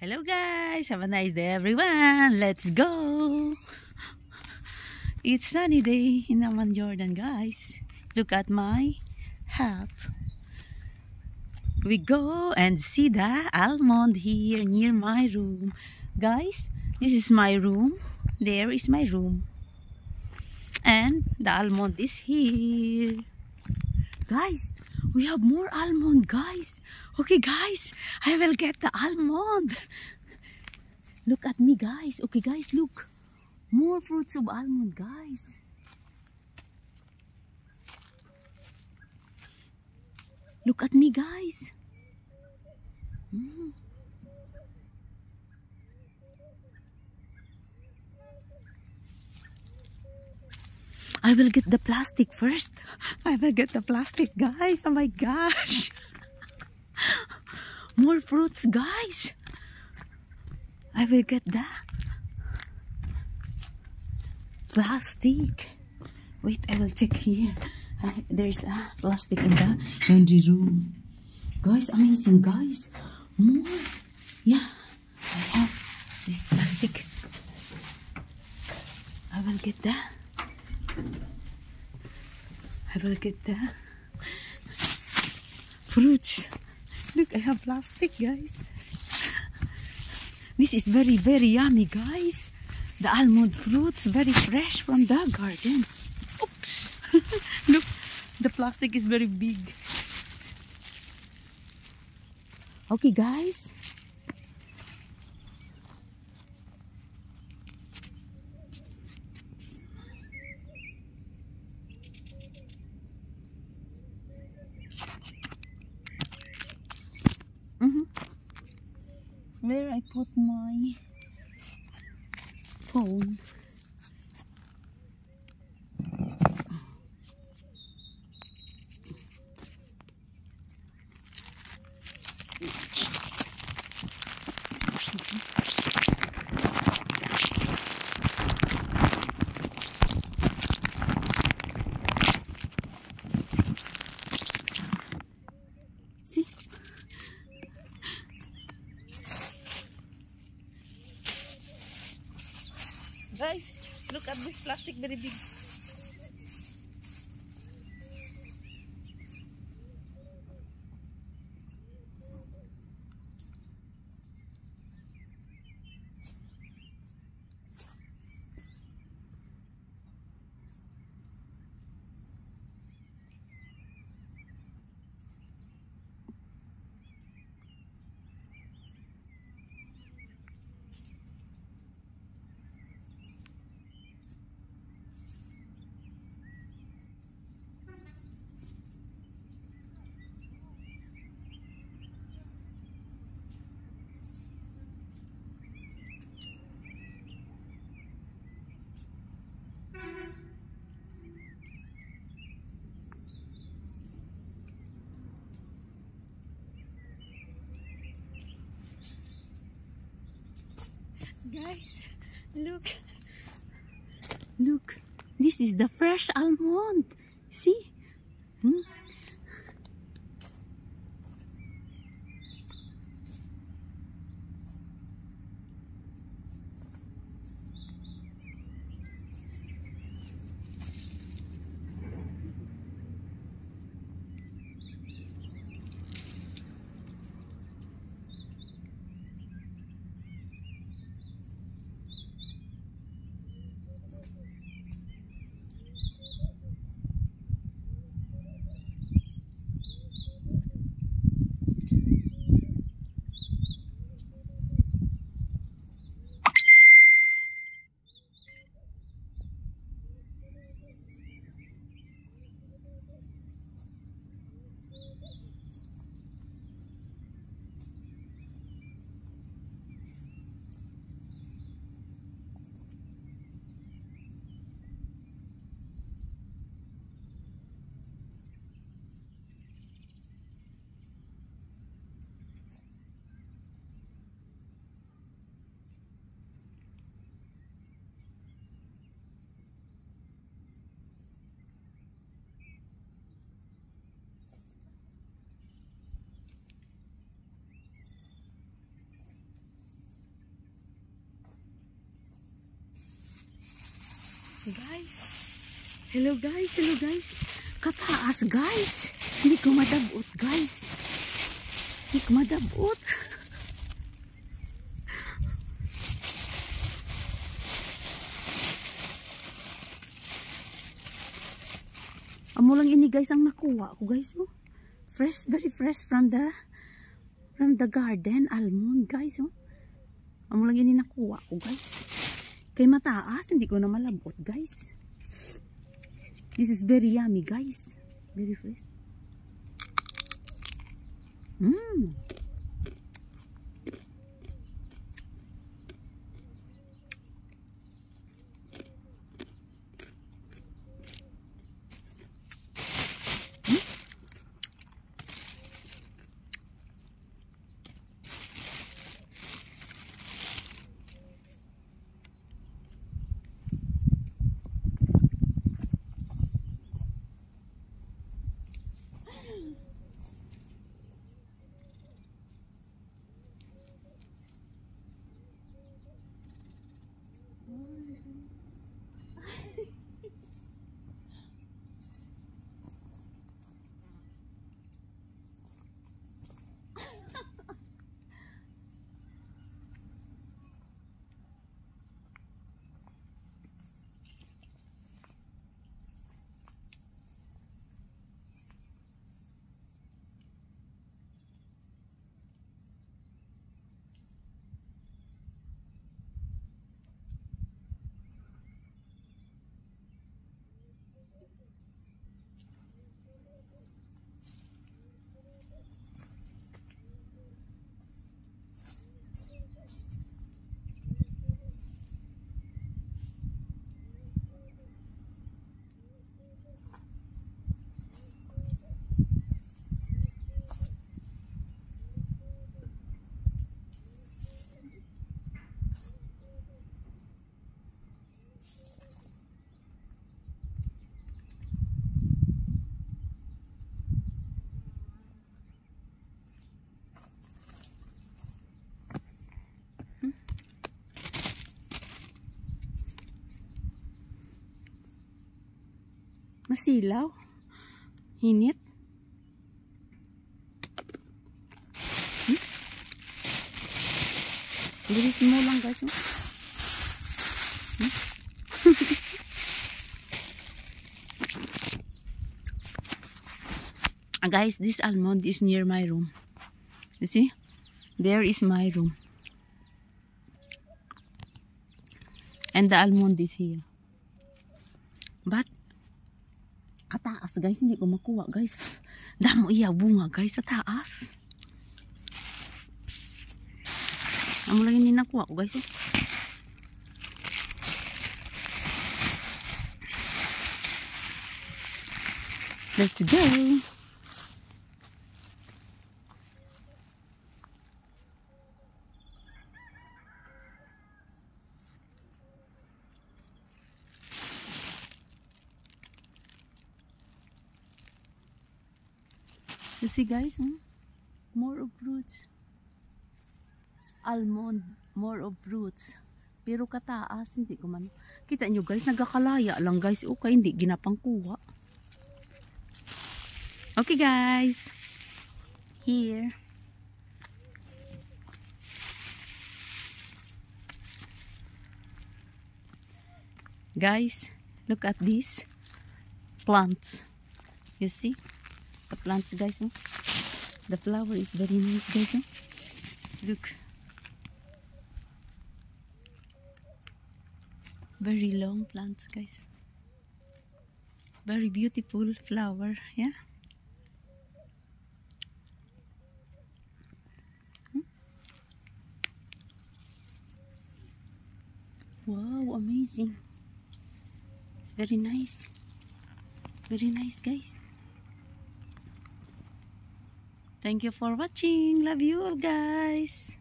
Hello guys, have a nice day everyone. Let's go. It's sunny day in Amman, Jordan, guys. Look at my hat. We go and see the almond here near my room. Guys, this is my room. There is my room. And the almond is here. Guys, we have more almond, guys. Okay, guys, I will get the almond. Look at me, guys. Okay, guys, look. More fruits of almond, guys. Look at me, guys. I will get the plastic first. I will get the plastic, guys. Oh my gosh. More fruits, guys. I will get the plastic. Wait, I will check here. There's a plastic in the laundry room. Guys, amazing, guys. More. Yeah, I have this plastic. I will get the fruits. Look, I have plastic, guys. This is very, very yummy, guys. The almond fruits, very fresh from the garden. Oops. Look, the plastic is very big. Okay, guys. Where I put my phone. See? Guys, look at this plastic, very big. Guys, look, this is the fresh almond. See? guys. Hello guys, hello guys. Kataas guys. Hindi ko madabot guys. Hindi ko madabot. Amo lang ini guys ang nakuha ko guys. Oh. Fresh, very fresh from the garden. Almond guys. Oh. Amo lang ini nakuha ko guys. Kay mataas, hindi ko na malabot guys. This is very yummy guys. Very fresh. Mmm. Masilaw. Hinit. Bilis mo lang guys. Guys, this almond is near my room. You see? There is my room. And the almond is here. But kataas guys, hindi ko makuha guys. Damo iya bunga guys sa taas. Amo lang ini nakuha ko guys. Let's go. You see guys, more of fruits. Almond, more of fruits. Pero kataas, hindi ko man. Kita nyo guys, nagakalaya lang guys. Okay, hindi ginapangkuha. Okay guys. Here. Guys, look at these plants. You see? The plants guys, the flower is very nice guys. Look, very long plants guys, very beautiful flower. Yeah, wow, amazing. It's very nice guys. Thank you for watching. Love you all guys.